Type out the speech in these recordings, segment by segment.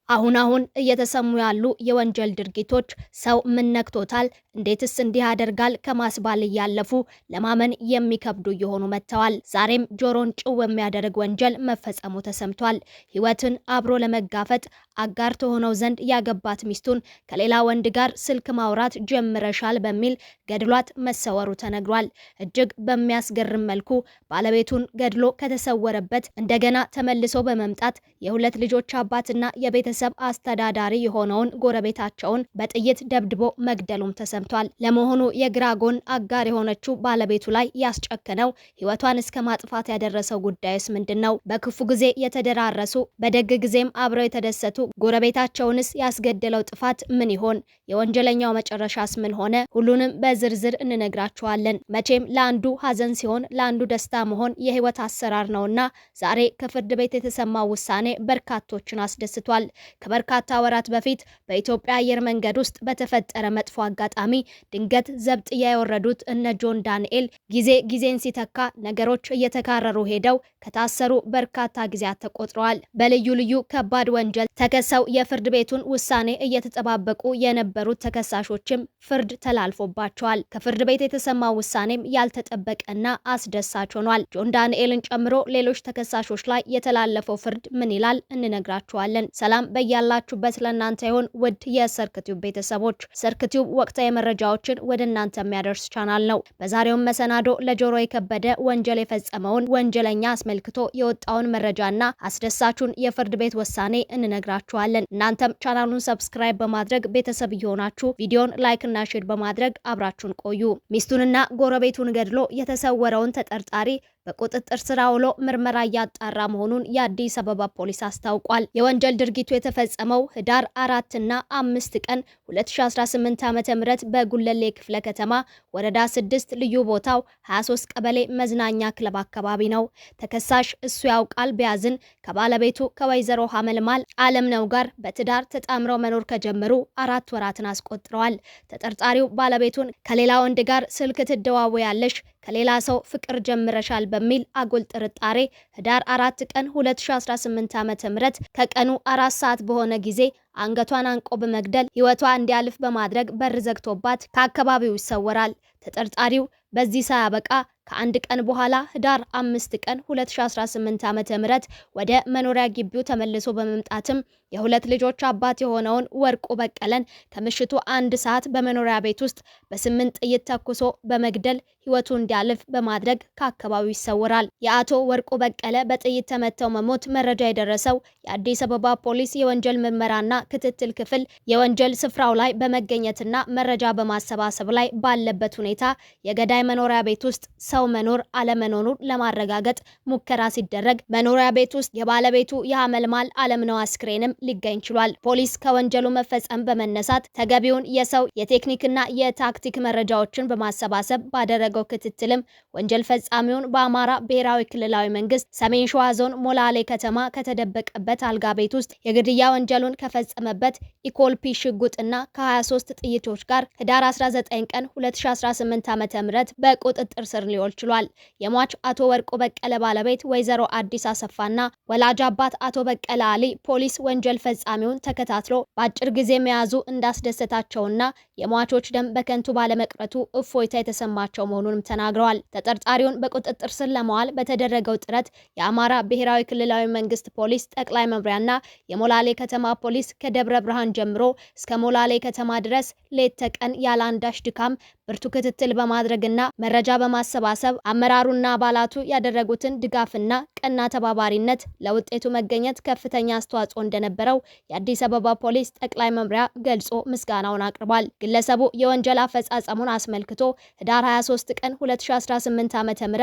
አሁን እየተሰሙ ያሉ የወንጀል ድርጊቶች ሰው ምን ነክቶታል፣ እንዴትስ እንዲህ ያደርጋል ከማስባል እያለፉ ለማመን የሚከብዱ እየሆኑ መጥተዋል። ዛሬም ጆሮን ጭው የሚያደርግ ወንጀል መፈጸሙ ተሰምቷል። ሕይወትን አብሮ ለመጋፈጥ አጋር ተሆነው ዘንድ ያገባት ሚስቱን ከሌላ ወንድ ጋር ስልክ ማውራት ጀምረሻል በሚል ገድሏት መሰወሩ ተነግሯል። እጅግ በሚያስገርም መልኩ ባለቤቱን ገድሎ ከተሰወረበት እንደገና ተመልሶ በመምጣት የሁለት ልጆች አባትና የቤተሰብ አስተዳዳሪ የሆነውን ጎረቤታቸውን በጥይት ደብድቦ መግደሉም ተሰምቷል። ለመሆኑ የግራ ጎን አጋር የሆነችው ባለቤቱ ላይ ያስጨከነው ሕይወቷን እስከ ማጥፋት ያደረሰው ጉዳይስ ምንድነው? በክፉ ጊዜ የተደራረሱ በደግ ጊዜም አብረው የተደሰቱ ጎረቤታቸውንስ ያስገደለው ጥፋት ምን ይሆን? የወንጀለኛው መጨረሻስ ምን ሆነ? ሁሉንም በዝርዝር እንነግራችኋለን። መቼም ለአንዱ ሐዘን ሲሆን ለአንዱ ደስታ መሆን የሕይወት አሰራር ነውና ዛሬ ከፍርድ ቤት የተሰማው ውሳኔ በርካቶችን አስደስቷል። ከበርካታ ወራት በፊት በኢትዮጵያ አየር መንገድ ውስጥ በተፈጠረ መጥፎ አጋጣሚ ድንገት ዘብጥያ የወረዱት እነ ጆን ዳንኤል ጊዜን ሲተካ ነገሮች እየተካረሩ ሄደው ከታሰሩ በርካታ ጊዜያት ተቆጥረዋል። በልዩ ልዩ ከባድ ወንጀል ተከሰው የፍርድ ቤቱን ውሳኔ እየተጠባበቁ የነበሩት ተከሳሾችም ፍርድ ተላልፎባቸዋል። ከፍርድ ቤት የተሰማው ውሳኔም ያልተጠበቀና አስደሳች ሆኗል። ጆን ዳንኤልን ጨምሮ ሌሎች ተከሳሾች ላይ የተላለፈው ፍርድ ምን ይላል? እንነግራችኋለን። ሰላም በያላችሁበት ለእናንተ ይሁን ውድ የሰርክቲዩብ ቤተሰቦች። ሰርክቲዩብ ወቅታዊ መረጃዎችን ወደ እናንተ የሚያደርስ ቻናል ነው። በዛሬውም መሰናዶ ለጆሮ የከበደ ወንጀል የፈጸመውን ወንጀለኛ አስመልክቶ የወጣውን መረጃና አስደሳቹን የፍርድ ቤት ውሳኔ እንነግራችኋለን። እናንተም ቻናሉን ሰብስክራይብ በማድረግ ቤተሰብ እየሆናችሁ ቪዲዮን ላይክ እና ሼር በማድረግ አብራችሁን ቆዩ። ሚስቱንና ጎረቤቱን ገድሎ የተሰወረውን ተጠርጣሪ በቁጥጥር ስር ውሎ ምርመራ እያጣራ መሆኑን የአዲስ አበባ ፖሊስ አስታውቋል። የወንጀል ድርጊቱ የተፈጸመው ህዳር 4 እና 5 ቀን 2018 ዓ.ም በጉለሌ ክፍለ ከተማ ወረዳ 6 ልዩ ቦታው 23 ቀበሌ መዝናኛ ክለብ አካባቢ ነው። ተከሳሽ እሱ ያውቃል ቢያዝን ከባለቤቱ ከወይዘሮ ሀመልማል አለምነው ጋር በትዳር ተጣምረው መኖር ከጀመሩ 4 ወራትን አስቆጥረዋል። ተጠርጣሪው ባለቤቱን ከሌላ ወንድ ጋር ስልክ ትደዋወያለሽ፣ ከሌላ ሰው ፍቅር ጀምረሻል በሚል አጉል ጥርጣሬ ህዳር 4 ቀን 2018 ዓ.ም ከቀኑ 4 ሰዓት በሆነ ጊዜ አንገቷን አንቆ በመግደል ህይወቷ እንዲያልፍ በማድረግ በር ዘግቶባት ከአካባቢው ይሰወራል። ተጠርጣሪው በዚህ ሳያበቃ ከአንድ ቀን በኋላ ህዳር 5 ቀን 2018 ዓ.ም ወደ መኖሪያ ግቢው ተመልሶ በመምጣትም የሁለት ልጆች አባት የሆነውን ወርቁ በቀለን ከምሽቱ 1 ሰዓት በመኖሪያ ቤት ውስጥ በ8 ጥይት ተኩሶ በመግደል ህይወቱ እንዲያልፍ በማድረግ ከአካባቢው ይሰወራል። የአቶ ወርቁ በቀለ በጥይት ተመተው መሞት መረጃ የደረሰው የአዲስ አበባ ፖሊስ የወንጀል ምርመራና ክትትል ክፍል የወንጀል ስፍራው ላይ በመገኘትና መረጃ በማሰባሰብ ላይ ባለበት ሁኔታ የገዳይ መኖሪያ ቤት ውስጥ ሰው መኖር አለመኖሩን ለማረጋገጥ ሙከራ ሲደረግ መኖሪያ ቤት ውስጥ የባለቤቱ የሀመልማል አለምነው አስክሬንም ሊገኝ ችሏል። ፖሊስ ከወንጀሉ መፈጸም በመነሳት ተገቢውን የሰው የቴክኒክና የታክቲክ መረጃዎችን በማሰባሰብ ባደረገው ክትትልም ወንጀል ፈጻሚውን በአማራ ብሔራዊ ክልላዊ መንግስት ሰሜን ሸዋ ዞን ሞላሌ ከተማ ከተደበቀበት አልጋ ቤት ውስጥ የግድያ ወንጀሉን ከፈጸመበት ኢኮልፒ ሽጉጥና ከ23 ጥይቶች ጋር ህዳር 19 ቀን 2018 ዓ.ም በቁጥጥር ስር ሊውል ችሏል። የሟች አቶ ወርቁ በቀለ ባለቤት ወይዘሮ አዲስ አሰፋና ወላጅ አባት አቶ በቀለ አሊ ፖሊስ ወንጀል ፈጻሚውን ተከታትሎ በአጭር ጊዜ መያዙ እንዳስደሰታቸውና የሟቾች ደም በከንቱ ባለመቅረቱ እፎይታ የተሰማቸው መሆኑንም ተናግረዋል። ተጠርጣሪውን በቁጥጥር ስር ለማዋል በተደረገው ጥረት የአማራ ብሔራዊ ክልላዊ መንግስት ፖሊስ ጠቅላይ መምሪያና የሞላሌ ከተማ ፖሊስ ከደብረ ብርሃን ጀምሮ እስከ ሞላሌ ከተማ ድረስ ሌት ተቀን ያለ አንዳች ድካም ብርቱ ክትትል በማድረግና መረጃ በማሰባሰብ አመራሩና አባላቱ ያደረጉትን ድጋፍና ቀና ተባባሪነት ለውጤቱ መገኘት ከፍተኛ አስተዋጽኦ እንደነበረው የአዲስ አበባ ፖሊስ ጠቅላይ መምሪያ ገልጾ ምስጋናውን አቅርቧል። ግለሰቡ የወንጀል አፈጻጸሙን አስመልክቶ ህዳር 23 ቀን 2018 ዓ.ም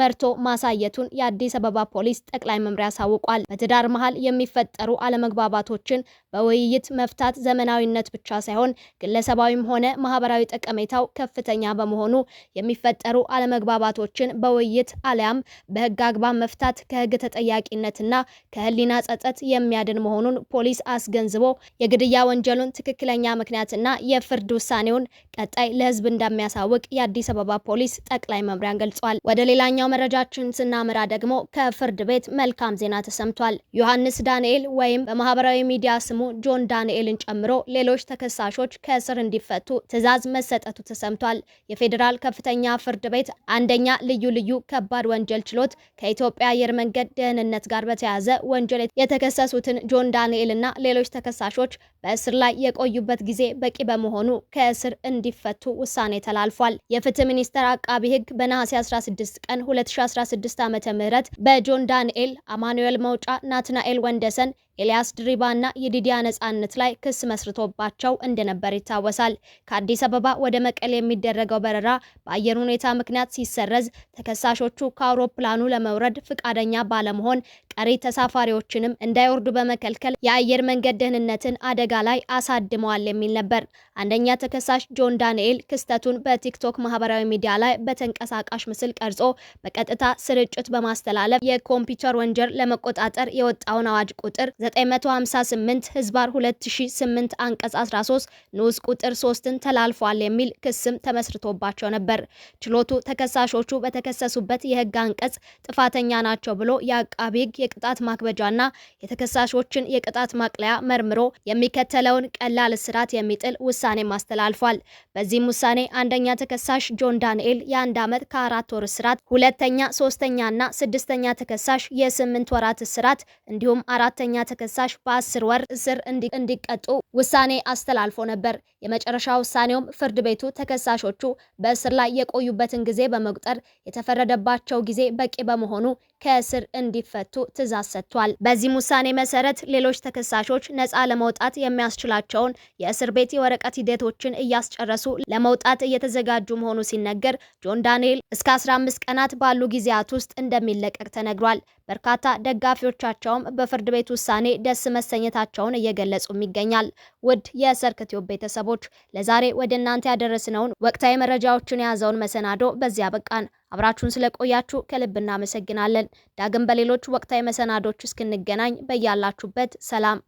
መርቶ ማሳየቱን የአዲስ አበባ ፖሊስ ጠቅላይ መምሪያ አሳውቋል። በትዳር መሃል የሚፈጠሩ አለመግባባቶችን በውይይት መፍታት ዘመናዊነት ብቻ ሳይሆን ግለሰባዊም ሆነ ማህበራዊ ጠቀሜታው ከፍተኛ በመሆኑ የሚፈጠሩ አለመግባባቶችን በውይይት አሊያም በህግ አግባብ መፍታት ከህግ ተጠያቂነትና ከህሊና ጸጸት የሚያድን መሆኑን ፖሊስ አስገንዝቦ የግድያ ወንጀሉን ትክክለኛ ምክንያትና የፍርድ ውሳኔውን ቀጣይ ለህዝብ እንደሚያሳውቅ የአዲስ አበባ ፖሊስ ጠቅላይ መምሪያን ገልጿል። ወደ ሌላኛው መረጃችን ስናመራ ደግሞ ከፍርድ ቤት መልካም ዜና ተሰምቷል። ዮሐንስ ዳንኤል ወይም በማህበራዊ ሚዲያ ስሙ ጆን ዳንኤልን ጨምሮ ሌሎች ተከሳሾች ከእስር እንዲፈቱ ትዕዛዝ መሰጠቱ ተሰምቷል። የፌዴራል ከፍተኛ ፍርድ ቤት አንደኛ ልዩ ከባድ ወንጀል ችሎት ከኢትዮጵያ አየር መንገድ ደህንነት ጋር በተያያዘ ወንጀል የተከሰሱትን ጆን ዳንኤል እና ሌሎች ተከሳሾች በእስር ላይ የቆዩበት ጊዜ በቂ በመሆኑ ከእስር እንዲፈቱ ውሳኔ ተላልፏል። የፍትህ ሚኒስቴር አቃቢ ሕግ በነሐሴ 16 ቀን 2016 ዓ.ም በጆን ዳንኤል፣ አማኑኤል መውጫ፣ ናትናኤል ወንደሰን፣ ኤልያስ ድሪባ እና የዲዲያ ነጻነት ላይ ክስ መስርቶባቸው እንደነበር ይታወሳል። ከአዲስ አበባ ወደ መቀሌ የሚደረገው በረራ በአየር ሁኔታ ምክንያት ሲሰረዝ ተከሳሾቹ ከአውሮፕላኑ ለመውረድ ፍቃደኛ ባለመሆን ቀሪ ተሳፋሪዎችንም እንዳይወርዱ በመከልከል የአየር መንገድ ደህንነትን አደጋ ላይ አሳድመዋል የሚል ነበር። አንደኛ ተከሳሽ ጆን ዳንኤል ክስተቱን በቲክቶክ ማህበራዊ ሚዲያ ላይ በተንቀሳቃሽ ምስል ቀርጾ በቀጥታ ስርጭት በማስተላለፍ የኮምፒውተር ወንጀል ለመቆጣጠር የወጣውን አዋጅ ቁጥር 958 ህዝባር 2008 አንቀጽ 13 ንዑስ ቁጥር 3ን ተላልፏል የሚል ክስም ተመስርቶባቸው ነበር። ችሎቱ ተከሳሾቹ በተከሰሱበት የህግ አንቀጽ ጥፋተኛ ናቸው ብሎ የአቃቢ ህግ የቅጣት ማክበጃና የተከሳሾችን የቅጣት ማቅለያ መርምሮ የሚከተለውን ቀላል እስራት የሚጥል ውሳኔ ማስተላልፏል። በዚህም ውሳኔ አንደኛ ተከሳሽ ጆን ዳንኤል የ1 ዓመት ከ4 ወር እስራት፣ ሁለተኛ፣ ሶስተኛና ስድስተኛ ተከሳሽ የ8 ወራት እስራት እንዲሁም አራተኛ ተከሳሽ በ10 ወር እስር እንዲቀጡ ውሳኔ አስተላልፎ ነበር። የመጨረሻ ውሳኔውም ፍርድ ቤቱ ተከሳሾቹ በእስር ላይ የቆዩበትን ጊዜ በመቁጠር የተፈረደባቸው ጊዜ በቂ በመሆኑ ከእስር እንዲፈቱ ትዕዛዝ ሰጥቷል። በዚህም ውሳኔ መሰረት ሌሎች ተከሳሾች ነፃ ለመውጣት የሚያስችላቸውን የእስር ቤት የወረቀት ሂደቶችን እያስጨረሱ ለመውጣት እየተዘጋጁ መሆኑ ሲነገር ጆን ዳንኤል እስከ 15 ቀናት ባሉ ጊዜያት ውስጥ እንደሚለቀቅ ተነግሯል። በርካታ ደጋፊዎቻቸውም በፍርድ ቤት ውሳኔ ደስ መሰኘታቸውን እየገለጹም ይገኛል። ውድ የሰርክ ቲዩብ ቤተሰቦች ለዛሬ ወደ እናንተ ያደረስነውን ወቅታዊ መረጃዎችን የያዘውን መሰናዶ በዚያ በቃን። አብራችሁን ስለቆያችሁ ከልብ እናመሰግናለን። ዳግም በሌሎች ወቅታዊ መሰናዶች እስክንገናኝ በያላችሁበት ሰላም